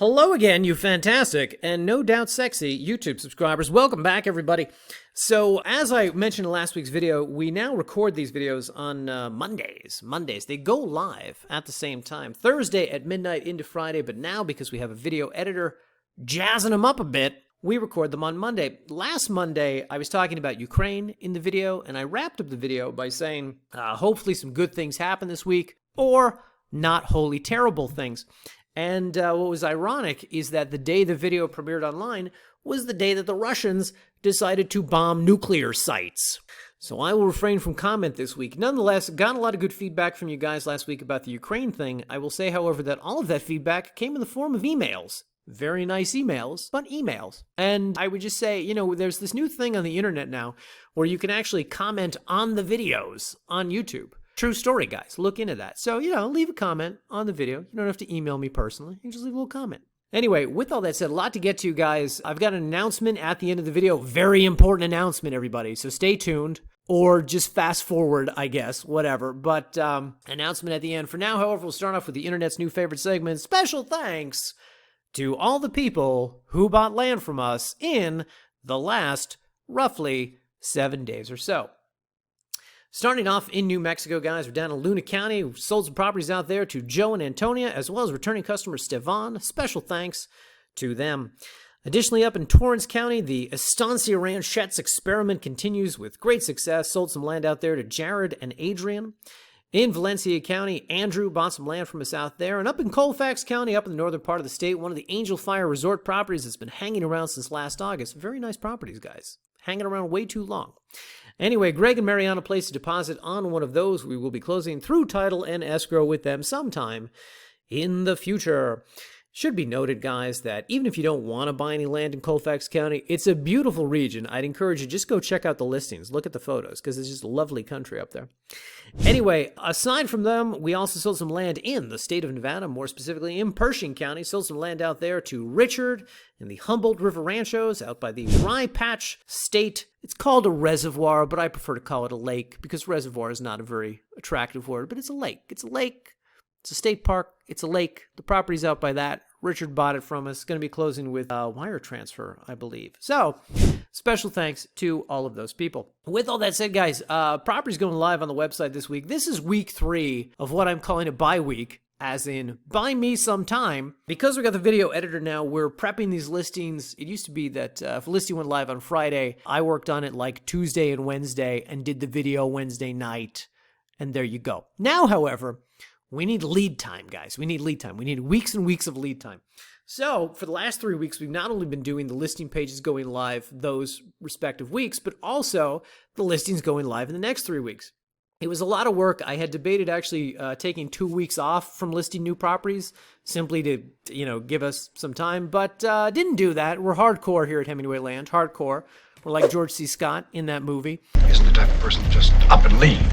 Hello again, you fantastic and no doubt sexy YouTube subscribers. Welcome back, everybody. So, as I mentioned in last week's video, we now record these videos on Mondays. They go live at the same time. Thursday at midnight into Friday, but now because we have a video editor jazzing them up a bit, we record them on Monday. Last Monday, I was talking about Ukraine in the video, and I wrapped up the video by saying, hopefully some good things happen this week, or not wholly terrible things. And what was ironic is that the day the video premiered online was the day that the Russians decided to bomb nuclear sites. So I will refrain from comment this week. Nonetheless, got a lot of good feedback from you guys last week about the Ukraine thing. I will say, however, that all of that feedback came in the form of emails. Very nice emails, but emails. And I would just say, you know, there's this new thing on the internet now where you can actually comment on the videos on YouTube. True story, guys. Look into that. So, you know, leave a comment on the video. You don't have to email me personally. You can just leave a little comment. Anyway, with all that said, a lot to get to, guys. I've got an announcement at the end of the video. Very important announcement, everybody. So stay tuned. Or just fast forward, I guess. Whatever. But announcement at the end. For now, however, we'll start off with the internet's new favorite segment. Special thanks to all the people who bought land from us in the last, roughly, 7 days or so. Starting off in New Mexico, guys, we're down in Luna County. We've sold some properties out there to Joe and Antonia, as well as returning customer Stevan. Special thanks to them. Additionally, up in Torrance County, the Estancia Ranch experiment continues with great success. Sold some land out there to Jared and Adrian. In Valencia County, Andrew bought some land from us out there. And up in Colfax County, up in the northern part of the state, one of the Angel Fire Resort properties that's been hanging around since last August. Very nice properties, guys. Hanging around way too long. Anyway, Greg and Mariana placed a deposit on one of those. We will be closing through title and escrow with them sometime in the future. Should be noted, guys, that even if you don't want to buy any land in Colfax County, it's a beautiful region. I'd encourage you, just go check out the listings. Look at the photos, because it's just a lovely country up there. Anyway, aside from them, we also sold some land in the state of Nevada, more specifically in Pershing County. Sold some land out there to Richard in the Humboldt River Ranchos out by the Rye Patch State. It's called a reservoir, but I prefer to call it a lake because reservoir is not a very attractive word, but it's a lake. It's a lake. It's a state park. It's a lake. The property's out by that. Richard bought it from us. Going to be closing with wire transfer, I believe. So, special thanks to all of those people. With all that said, guys, property's going live on the website this week. This is week 3 of what I'm calling a bye week, as in buy me some time. Because we got the video editor now, we're prepping these listings. It used to be that if a listing went live on Friday, I worked on it like Tuesday and Wednesday and did the video Wednesday night. And there you go. Now, however, we need lead time, guys. We need lead time. We need weeks and weeks of lead time. So for the last 3 weeks, we've not only been doing the listing pages going live those respective weeks, but also the listings going live in the next 3 weeks. It was a lot of work. I had debated actually taking 2 weeks off from listing new properties simply to, you know, give us some time, but didn't do that. We're hardcore here at Hemingway Land. Hardcore. We're like George C. Scott in that movie. Isn't the type of person just up and leave.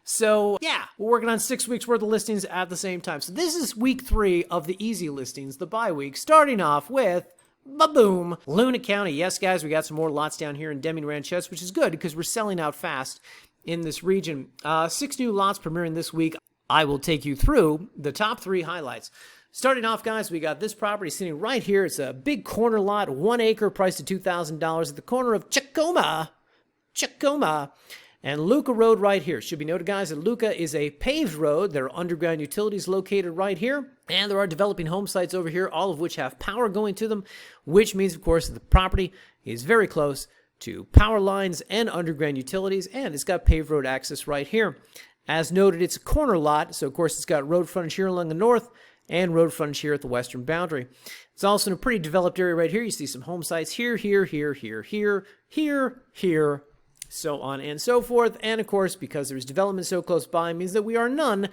So, yeah, we're working on 6 weeks worth of listings at the same time. So this is week 3 of the easy listings, the bye week, starting off with, ba-boom, Luna County. Yes, guys, we got some more lots down here in Deming Ranchettes, which is good because we're selling out fast in this region. 6 new lots premiering this week. I will take you through the top 3 highlights. Starting off, guys, we got this property sitting right here. It's a big corner lot, 1 acre, priced at $2,000 at the corner of Chacoma and Luca Road right here. Should be noted, guys, that Luca is a paved road. There are underground utilities located right here. And there are developing home sites over here, all of which have power going to them, which means, of course, that the property is very close to power lines and underground utilities, and it's got paved road access right here. As noted, it's a corner lot, so, of course, it's got road frontage here along the north and road frontage here at the western boundary. It's also in a pretty developed area right here. You see some home sites here, so on and so forth. And of course, because there's development so close by, means that we are none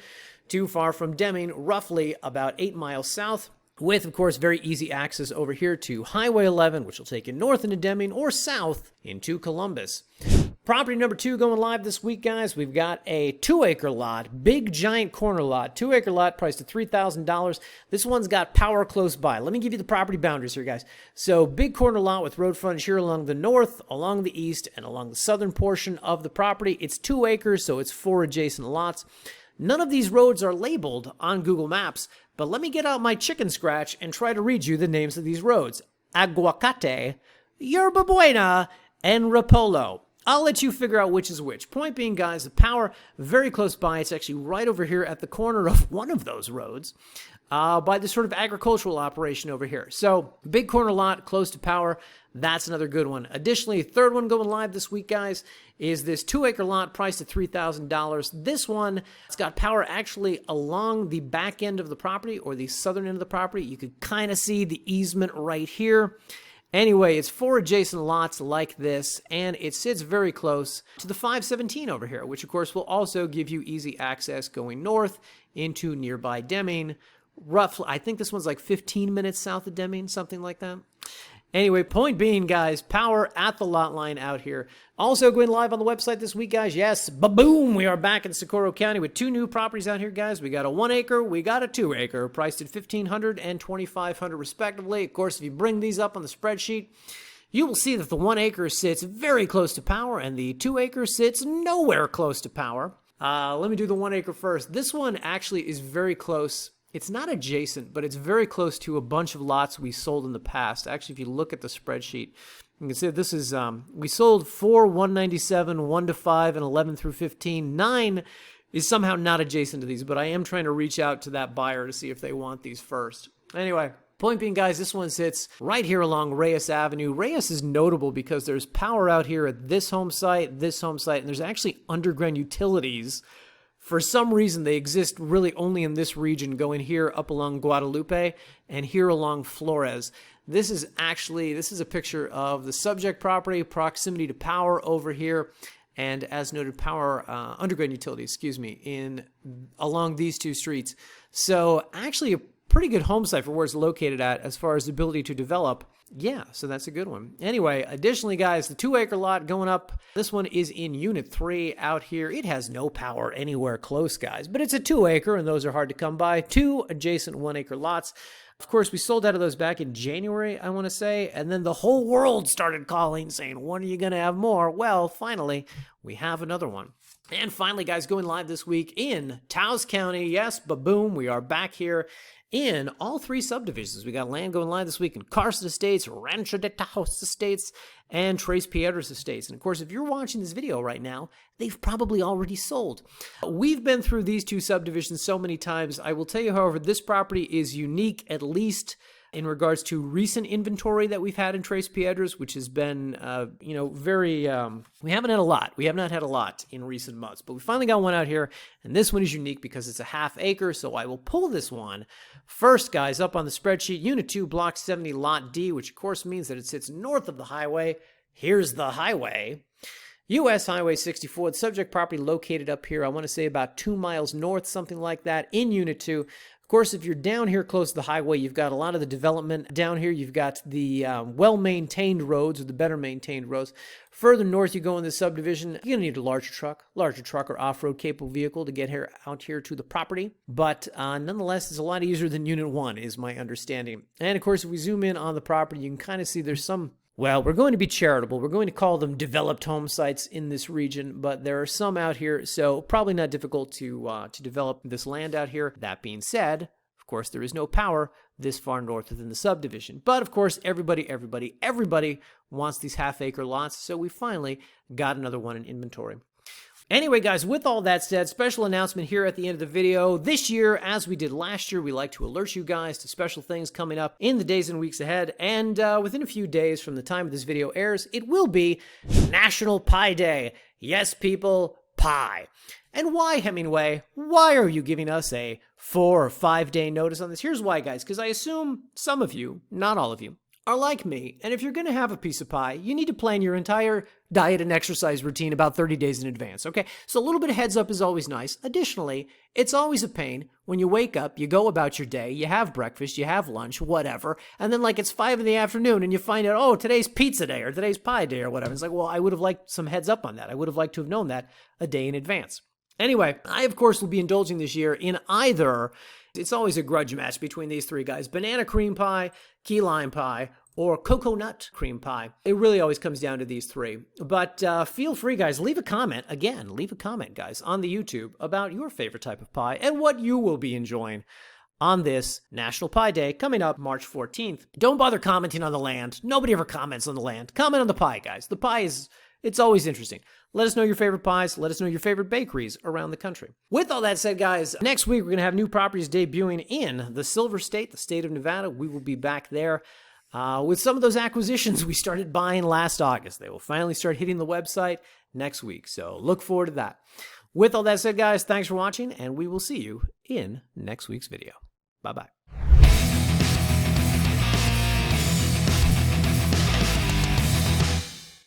too far from Deming, roughly about 8 miles south, with, of course, very easy access over here to Highway 11, which will take you north into Deming or south into Columbus. Property number 2 going live this week, guys. We've got a 2-acre lot, big giant corner lot, 2-acre lot priced at $3,000. This one's got power close by. Let me give you the property boundaries here, guys. So big corner lot with road frontage here along the north, along the east, and along the southern portion of the property. It's 2 acres, so it's 4 adjacent lots. None of these roads are labeled on Google Maps, but let me get out my chicken scratch and try to read you the names of these roads. Aguacate, Yerba Buena, and Rapolo. I'll let you figure out which is which. Point being, guys, the power very close by. It's actually right over here at the corner of one of those roads by this sort of agricultural operation over here. So, big corner lot, close to power. That's another good one. Additionally, third one going live this week, guys, is this 2-acre lot priced at $3,000. This one, it's got power actually along the back end of the property or the southern end of the property. You could kind of see the easement right here. Anyway, it's 4 adjacent lots like this, and it sits very close to the 517 over here, which of course will also give you easy access going north into nearby Deming. Roughly, I think this one's like 15 minutes south of Deming, something like that. Anyway, point being, guys, power at the lot line out here. Also going live on the website this week, guys. Yes, ba-boom, we are back in Socorro County with 2 new properties out here, guys. We got a 1-acre, we got a 2-acre, priced at $1,500 and $2,500 respectively. Of course, if you bring these up on the spreadsheet, you will see that the 1-acre sits very close to power and the 2-acre sits nowhere close to power. Let me do the 1-acre first. This one actually is very close. It's not adjacent, but it's very close to a bunch of lots we sold in the past. Actually, if you look at the spreadsheet, you can see this is, we sold 4, 197, 1 to 5, and 11 through 15. 9 is somehow not adjacent to these, but I am trying to reach out to that buyer to see if they want these first. Anyway, point being, guys, this one sits right here along Reyes Avenue. Reyes is notable because there's power out here at this home site, and there's actually underground utilities. For some reason, they exist really only in this region, going here up along Guadalupe and here along Flores. This is a picture of the subject property, proximity to power over here, and as noted, power, underground utilities, along these 2 streets. So actually a pretty good home site for where it's located at as far as the ability to develop. Yeah, so that's a good one. Anyway, additionally, guys, the 2-acre lot going up, this one is in Unit 3 out here. It has no power anywhere close, guys, but it's a 2-acre, and those are hard to come by. 2 adjacent 1-acre lots. Of course, we sold out of those back in January, I want to say, and then the whole world started calling, saying, when are you going to have more? Well, finally, we have another one. And finally, guys, going live this week in Taos County. Yes, ba-boom, we are back here in all 3 subdivisions. We got land going live this week in Carson Estates, Rancho de Taos Estates, and Tres Piedras Estates. And of course, if you're watching this video right now, they've probably already sold. We've been through these 2 subdivisions so many times. I will tell you, however, this property is unique, at least in regards to recent inventory that we've had in Tres Piedras, which has been, very, we haven't had a lot. We have not had a lot in recent months, but we finally got one out here, and this one is unique because it's a 1/2 acre, so I will pull this one first, guys, up on the spreadsheet. Unit 2, Block 70, Lot D, which of course means that it sits north of the highway. Here's the highway. U.S. Highway 64, the subject property located up here, I want to say about 2 miles north, something like that, in Unit 2. Of course, if you're down here close to the highway, you've got a lot of the development. Down here, you've got the well-maintained roads, or the better-maintained roads. Further north you go in this subdivision, you're going to need a larger truck or off-road capable vehicle to get out here to the property. But nonetheless, it's a lot easier than Unit 1, is my understanding. And of course, if we zoom in on the property, you can kind of see there's some, well, we're going to be charitable. We're going to call them developed home sites in this region, but there are some out here, so probably not difficult to develop this land out here. That being said, of course, there is no power this far north within the subdivision. But of course, everybody wants these 1/2 acre lots, so we finally got another one in inventory. Anyway, guys, with all that said, special announcement here at the end of the video. This year, as we did last year, we like to alert you guys to special things coming up in the days and weeks ahead. And within a few days from the time this video airs, it will be National Pie Day. Yes, people, pie. And why, Hemingway? Why are you giving us a 4 or 5 day notice on this? Here's why, guys, because I assume some of you, not all of you, are like me, and if you're going to have a piece of pie, you need to plan your entire diet and exercise routine about 30 days in advance, okay? So a little bit of heads up is always nice. Additionally, it's always a pain when you wake up, you go about your day, you have breakfast, you have lunch, whatever, and then like it's 5 in the afternoon and you find out, oh, today's pizza day or today's pie day or whatever. It's like, well, I would have liked some heads up on that. I would have liked to have known that a day in advance. Anyway, I, of course, will be indulging this year in either, it's always a grudge match between these 3 guys, banana cream pie, key lime pie, or coconut cream pie. It really always comes down to these three. But feel free, guys, leave a comment. Again, leave a comment, guys, on the YouTube about your favorite type of pie and what you will be enjoying on this National Pie Day coming up March 14th. Don't bother commenting on the land. Nobody ever comments on the land. Comment on the pie, guys. The pie it's always interesting. Let us know your favorite pies. Let us know your favorite bakeries around the country. With all that said, guys, next week we're going to have new properties debuting in the Silver State, the state of Nevada. We will be back there with some of those acquisitions we started buying last August. They will finally start hitting the website next week. So look forward to that. With all that said, guys, thanks for watching, and we will see you in next week's video. Bye-bye.